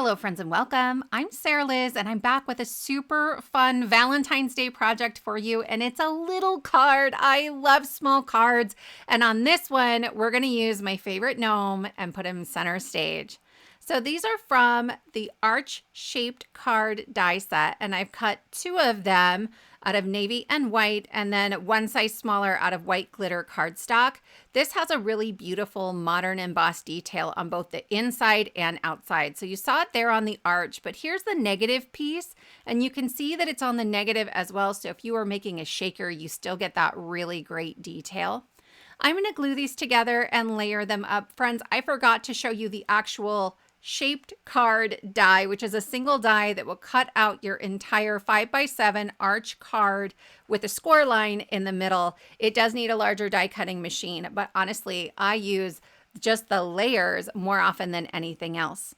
Hello friends and welcome. I'm Sarah Liz and I'm back with a super fun Valentine's Day project for you, and it's a little card. I love small cards, and on this one we're going to use my favorite gnome and put him center stage. So these are from the arch-shaped card die set, and I've cut two of them out of navy and white, and then one size smaller out of white glitter cardstock. This has a really beautiful modern embossed detail on both the inside and outside. So you saw it there on the arch, but here's the negative piece, and you can see that it's on the negative as well. So if you were making a shaker, you still get that really great detail. I'm going to glue these together and layer them up. Friends, I forgot to show you the actual shaped card die, which is a single die that will cut out your entire 5x7 arch card with a score line in the middle. It does need a larger die cutting machine, but honestly, I use just the layers more often than anything else.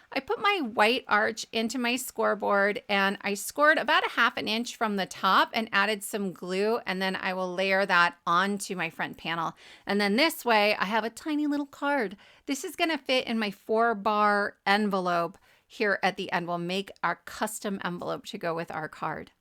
I put my white arch into my scoreboard and I scored about a 1/2 inch from the top and added some glue, and then I will layer that onto my front panel. And then this way I have a tiny little card. This is going to fit in my 4-bar envelope here at the end. We'll make our custom envelope to go with our card.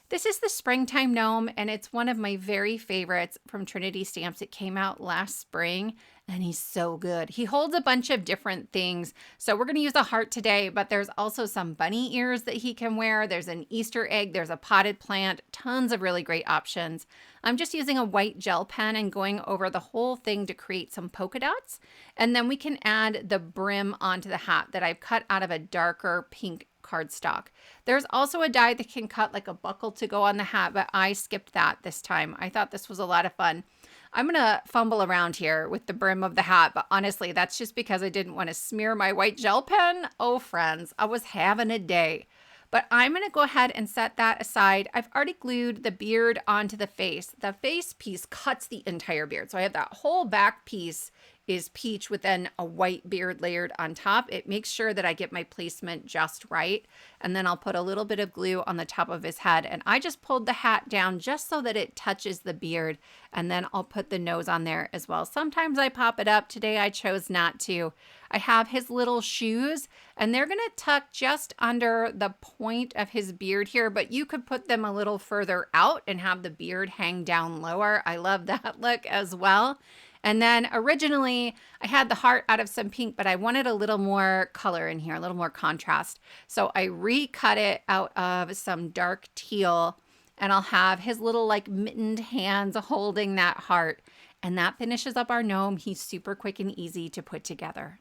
This is the Springtime Gnome, and it's one of my very favorites from Trinity Stamps. It came out last spring, and he's so good. He holds a bunch of different things. So we're going to use a heart today, but there's also some bunny ears that he can wear. There's an Easter egg. There's a potted plant. Tons of really great options. I'm just using a white gel pen and going over the whole thing to create some polka dots. And then we can add the brim onto the hat that I've cut out of a darker pink cardstock. There's also a die that can cut like a buckle to go on the hat, but I skipped that this time. I thought this was a lot of fun. I'm going to fumble around here with the brim of the hat, but honestly, that's just because I didn't want to smear my white gel pen. Oh, friends, I was having a day. But I'm going to go ahead and set that aside. I've already glued the beard onto the face. The face piece cuts the entire beard. So I have that whole back piece is peach with then a white beard layered on top. It makes sure that I get my placement just right. And then I'll put a little bit of glue on the top of his head. And I just pulled the hat down just so that it touches the beard. And then I'll put the nose on there as well. Sometimes I pop it up. Today I chose not to. I have his little shoes, and they're going to tuck just under the point of his beard here, but you could put them a little further out and have the beard hang down lower. I love that look as well. And then originally I had the heart out of some pink, but I wanted a little more color in here, a little more contrast. So I recut it out of some dark teal, and I'll have his little like mittened hands holding that heart. And that finishes up our gnome. He's super quick and easy to put together.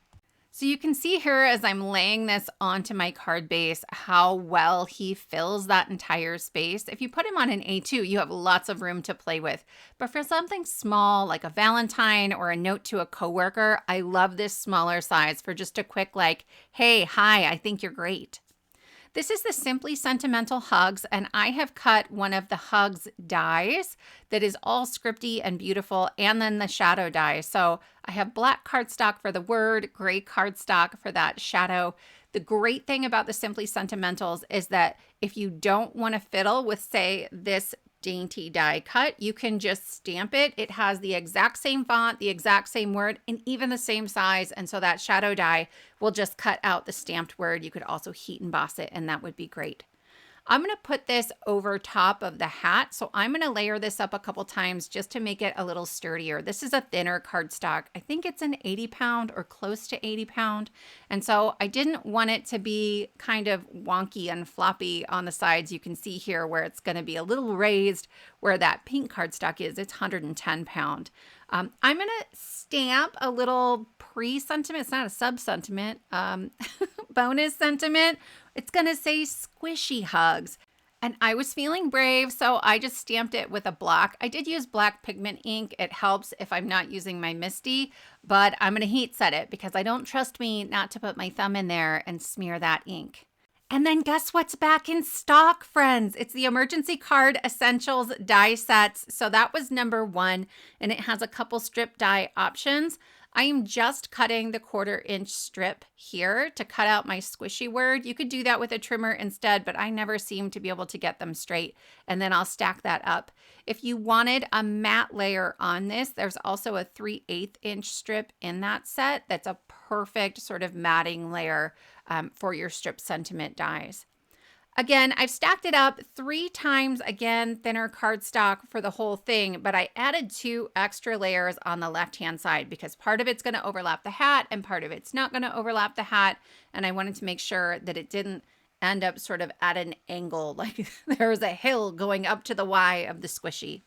So you can see here as I'm laying this onto my card base how well he fills that entire space. If you put him on an A2, you have lots of room to play with. But for something small like a Valentine or a note to a coworker, I love this smaller size for just a quick like, hey, hi, I think you're great. This is the Simply Sentimental Hugs, and I have cut one of the Hugs dies that is all scripty and beautiful, and then the shadow die. So I have black cardstock for the word, gray cardstock for that shadow. The great thing about the Simply Sentimentals is that if you don't want to fiddle with, say, this dainty die cut, you can just stamp it. It has the exact same font, the exact same word, and even the same size. And so that shadow die will just cut out the stamped word. You could also heat emboss it, and that would be great. I'm going to put this over top of the hat. So I'm going to layer this up a couple times just to make it a little sturdier. This is a thinner cardstock. I think it's an 80-pound or close to 80-pound. And so I didn't want it to be kind of wonky and floppy on the sides. You can see here where it's going to be a little raised where that pink cardstock is. It's 110-pound. I'm going to stamp a little pre-sentiment. It's not a sub-sentiment, bonus sentiment. It's going to say squishy hugs. And I was feeling brave, so I just stamped it with a block. I did use black pigment ink. It helps if I'm not using my Misty, but I'm going to heat set it because I don't trust me not to put my thumb in there and smear that ink. And then guess what's back in stock, friends? It's the Emergency Card Essentials die sets. So that was number 1, and it has a couple strip die options. I am just cutting the 1/4 inch strip here to cut out my squishy word. You could do that with a trimmer instead, but I never seem to be able to get them straight. And then I'll stack that up. If you wanted a matte layer on this, there's also a 3/8 inch strip in that set. That's a perfect sort of matting layer for your strip sentiment dies. Again, I've stacked it up 3 times, again, thinner cardstock for the whole thing, but I added 2 extra layers on the left-hand side because part of it's going to overlap the hat and part of it's not going to overlap the hat. And I wanted to make sure that it didn't end up sort of at an angle, like there was a hill going up to the Y of the squishy.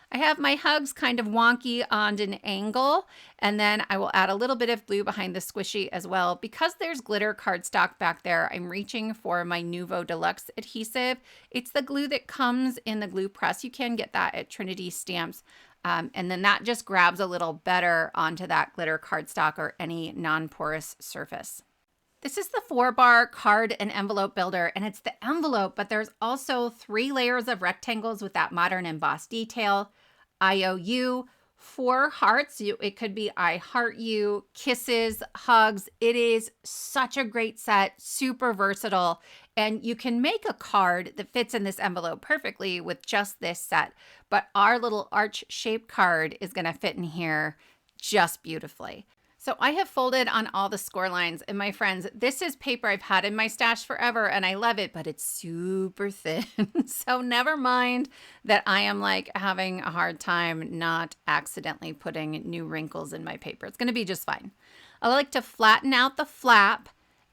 I have my hugs kind of wonky on an angle, and then I will add a little bit of glue behind the squishy as well. Because there's glitter cardstock back there, I'm reaching for my Nuvo Deluxe adhesive. It's the glue that comes in the glue press. You can get that at Trinity Stamps. And then that just grabs a little better onto that glitter cardstock or any non-porous surface. This is the 4-bar card and envelope builder, and it's the envelope, but there's also 3 layers of rectangles with that modern embossed detail. IOU, 4 hearts. It could be I heart you, kisses, hugs. It is such a great set, super versatile, and you can make a card that fits in this envelope perfectly with just this set. But our little arch-shaped card is going to fit in here just beautifully. So I have folded on all the score lines, and my friends, this is paper I've had in my stash forever and I love it, but it's super thin. So never mind that I am like having a hard time not accidentally putting new wrinkles in my paper. It's going to be just fine. I like to flatten out the flap,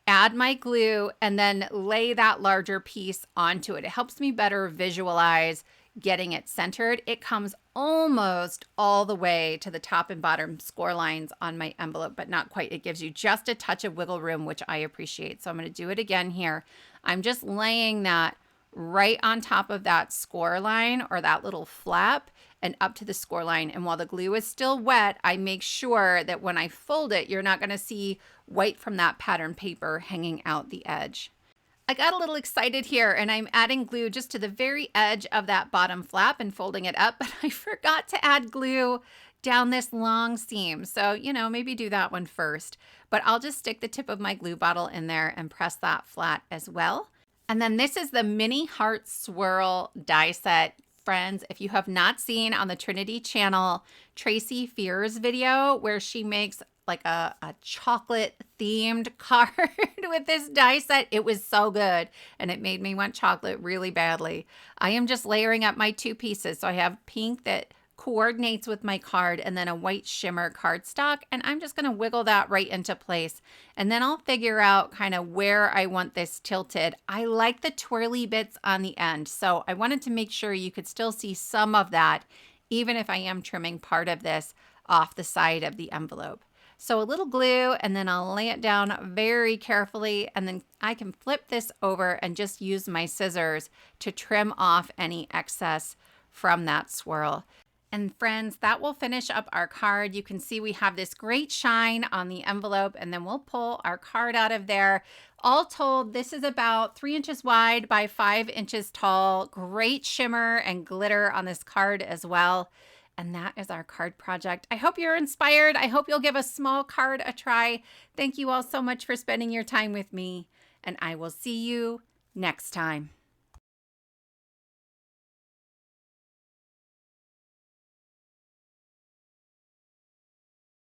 add my glue, and then lay that larger piece onto it. It helps me better visualize getting it centered. It comes almost all the way to the top and bottom score lines on my envelope, but not quite. It gives you just a touch of wiggle room, which I appreciate. So I'm going to do it again here. I'm just laying that right on top of that score line or that little flap and up to the score line. And while the glue is still wet, I make sure that when I fold it, you're not going to see white from that pattern paper hanging out the edge. I got a little excited here and I'm adding glue just to the very edge of that bottom flap and folding it up, but I forgot to add glue down this long seam. So, maybe do that one first, but I'll just stick the tip of my glue bottle in there and press that flat as well. And then this is the Mini Heart Swirl die set. Friends, if you have not seen on the Trinity channel, Tracy Fear's video where she makes like a chocolate themed card with this die set. It was so good and it made me want chocolate really badly. I am just layering up my 2 pieces. So I have pink that coordinates with my card and then a white shimmer cardstock, and I'm just going to wiggle that right into place, and then I'll figure out kind of where I want this tilted. I like the twirly bits on the end, so I wanted to make sure you could still see some of that even if I am trimming part of this off the side of the envelope. So a little glue, and then I'll lay it down very carefully, and then I can flip this over and just use my scissors to trim off any excess from that swirl. And friends, that will finish up our card. You can see we have this great shine on the envelope, and then we'll pull our card out of there. All told, this is about 3 inches wide by 5 inches tall. Great shimmer and glitter on this card as well. And that is our card project. I hope you're inspired. I hope you'll give a small card a try. Thank you all so much for spending your time with me, and I will see you next time.